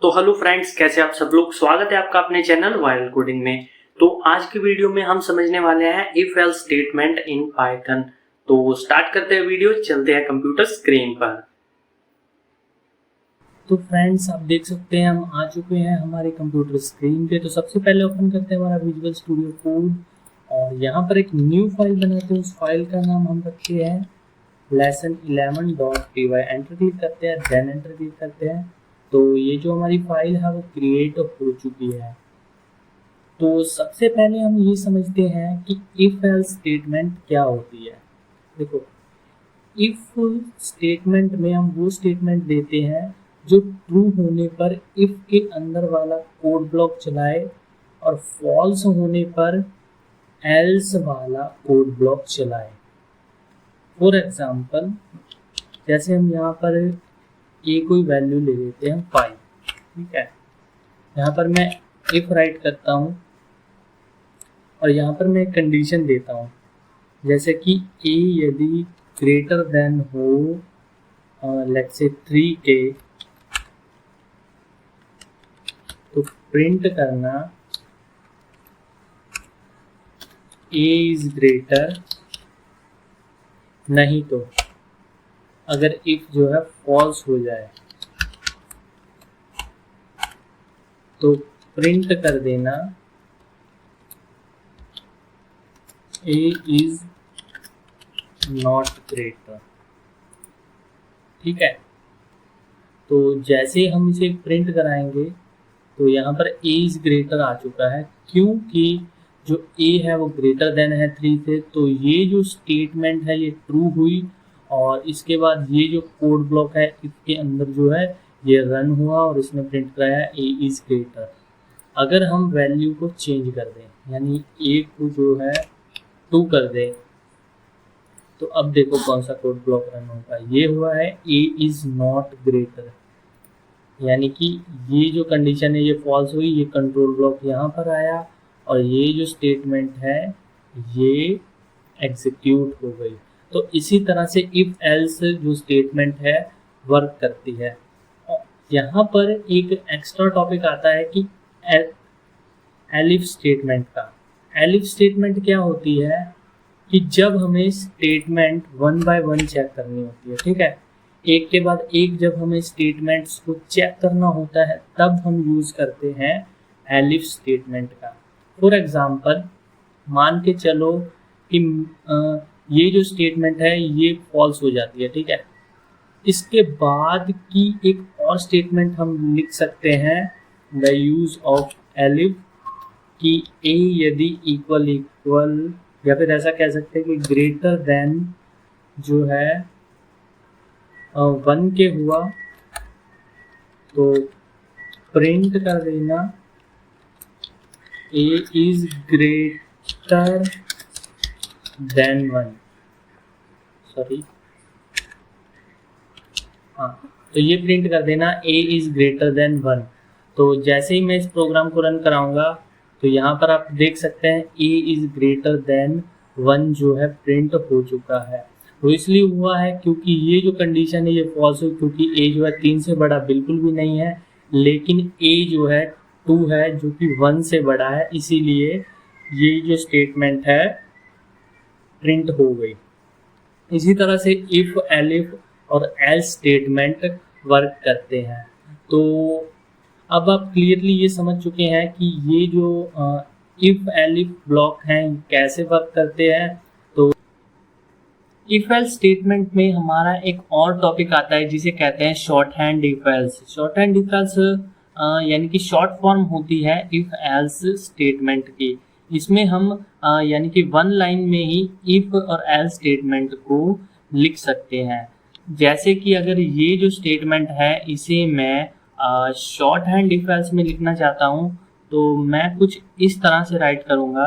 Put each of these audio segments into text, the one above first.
तो hello friends, कैसे आप सब लोग। स्वागत है आपका अपने चैनल वाइल्ड कोडिंग में। तो आज की वीडियो में हम समझने वाले हैं if else statement in Python. तो स्टार्ट करते हैं वीडियो, चलते हैं कंप्यूटर स्क्रीन पर। तो फ्रेंड्स, आप देख सकते हैं हम आ चुके हैं हमारे कंप्यूटर स्क्रीन पे। तो सबसे पहले ओपन करते हैं हमारा विजुअल स्टूडियो कोड और यहाँ पर एक न्यू फाइल बनाते हैं। उस फाइल का नाम हम रखते हैं lesson11.py। एंटर क्लिक करते हैं, देन एंटर क्लिक करते हैं। तो ये जो हमारी फाइल है वो क्रिएट हो चुकी है। तो सबसे पहले हम ये समझते हैं कि इफ एल्स स्टेटमेंट क्या होती है। देखो, इफ स्टेटमेंट में हम वो स्टेटमेंट देते हैं जो ट्रू होने पर इफ के अंदर वाला कोड ब्लॉक चलाए और फॉल्स होने पर एल्स वाला कोड ब्लॉक चलाए। फॉर एग्जांपल, जैसे हम यहाँ पर ए कोई वैल्यू ले लेते हैं 5, ठीक है। यहाँ पर मैं इफ राइट करता हूँ और यहाँ पर मैं एक कंडीशन देता हूँ, जैसे कि ए यदि ग्रेटर देन हो लेट्स से 3k, तो प्रिंट करना a इज ग्रेटर, नहीं तो अगर इफ जो है फॉल्स हो जाए तो प्रिंट कर देना a इज नॉट ग्रेटर, ठीक है। तो जैसे हम इसे प्रिंट कराएंगे तो यहाँ पर a इज ग्रेटर आ चुका है, क्योंकि जो a है वो ग्रेटर देन है 3 से। तो ये जो स्टेटमेंट है ये ट्रू हुई और इसके बाद ये जो कोड ब्लॉक है इसके अंदर जो है ये रन हुआ और इसने प्रिंट कराया a इज ग्रेटर। अगर हम वैल्यू को चेंज कर दें, यानी a को जो है 2 कर दें, तो अब देखो कौन सा कोड ब्लॉक रन होगा। ये हुआ है a इज नॉट ग्रेटर, यानी कि ये जो कंडीशन है ये फॉल्स हुई, ये कंट्रोल ब्लॉक यहाँ पर आया और ये जो स्टेटमेंट है ये एग्जीक्यूट हो गई। तो इसी तरह से इफ एल्स जो स्टेटमेंट है वर्क करती है। यहाँ पर एक एक्स्ट्रा टॉपिक आता है कि एलिफ स्टेटमेंट का। एलिफ स्टेटमेंट क्या होती है कि जब हमें स्टेटमेंट 1 बाय 1 चेक करनी होती है, ठीक है। एक के बाद एक जब हमें स्टेटमेंट्स को चेक करना होता है तब हम यूज़ करते हैं एलिफ स्टेटमेंट का। फॉर एग्जांपल, मान के चलो कि ये जो स्टेटमेंट है ये फॉल्स हो जाती है, ठीक है। इसके बाद की एक और स्टेटमेंट हम लिख सकते हैं द यूज ऑफ एलिफ, कि ए यदि इक्वल या फिर ऐसा कह सकते हैं कि ग्रेटर देन जो है 1 के हुआ तो प्रिंट कर देना a is greater than 1। Sorry, हाँ, तो ये प्रिंट कर देना a इज ग्रेटर देन 1। तो जैसे ही मैं इस प्रोग्राम को रन कराऊंगा तो यहाँ पर आप देख सकते हैं a इज ग्रेटर देन 1 जो है प्रिंट हो चुका है। तो इसलिए हुआ है क्योंकि ये जो कंडीशन है ये फॉल्स हुई, क्योंकि a जो है 3 से बड़ा बिल्कुल भी नहीं है, लेकिन a जो है 2 है जो कि 1 से बड़ा है, इसीलिए ये जो स्टेटमेंट है प्रिंट हो गई। इसी तरह से इफ, एलिफ और एल्स स्टेटमेंट वर्क करते हैं। तो अब आप क्लियरली ये समझ चुके हैं कि ये जो इफ एलिफ ब्लॉक हैं कैसे वर्क करते हैं। तो इफ एल्स स्टेटमेंट में हमारा एक और टॉपिक आता है जिसे कहते हैं short hand if else. Short hand if else यानी कि शॉर्ट फॉर्म होती है इफ एल्स स्टेटमेंट की। इसमें हम यानी कि 1 लाइन में ही इफ और एल्स स्टेटमेंट को लिख सकते हैं। जैसे कि अगर ये जो स्टेटमेंट है इसे मैं शॉर्ट हैंड इफ एल्स में लिखना चाहता हूँ तो मैं कुछ इस तरह से राइट करूँगा।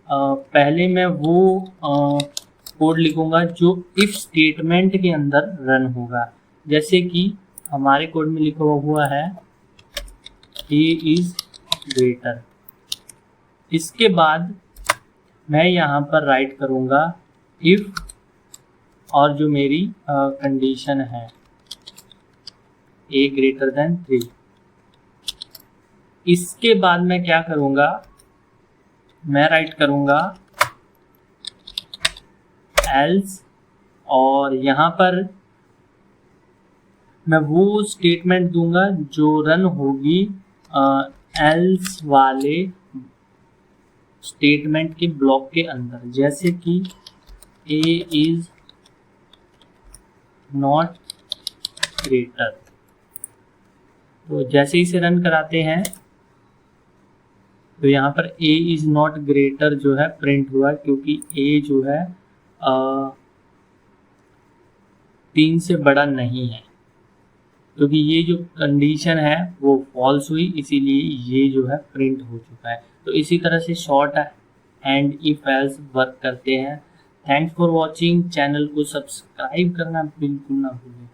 पहले मैं वो कोड लिखूँगा जो इफ स्टेटमेंट के अंदर रन होगा। जैसे कि हमारे कोड में लिखा हुआ है a इज ग्रेटर। इसके बाद मैं यहाँ पर राइट करूँगा इफ और जो मेरी कंडीशन है a ग्रेटर देन 3। इसके बाद मैं क्या करूंगा, मैं राइट करूंगा एल्स, और यहाँ पर मैं वो स्टेटमेंट दूंगा जो रन होगी एल्स वाले स्टेटमेंट के ब्लॉक के अंदर, जैसे कि a इज नॉट ग्रेटर। तो जैसे इसे रन कराते हैं तो यहाँ पर a इज नॉट ग्रेटर जो है प्रिंट हुआ, क्योंकि a जो है 3 से बड़ा नहीं है, क्योंकि ये जो कंडीशन है वो फॉल्स हुई, इसीलिए ये जो है प्रिंट हो चुका है। तो इसी तरह से short and if else work करते हैं। Thanks for watching. चैनल को सब्सक्राइब करना बिल्कुल ना भूलें।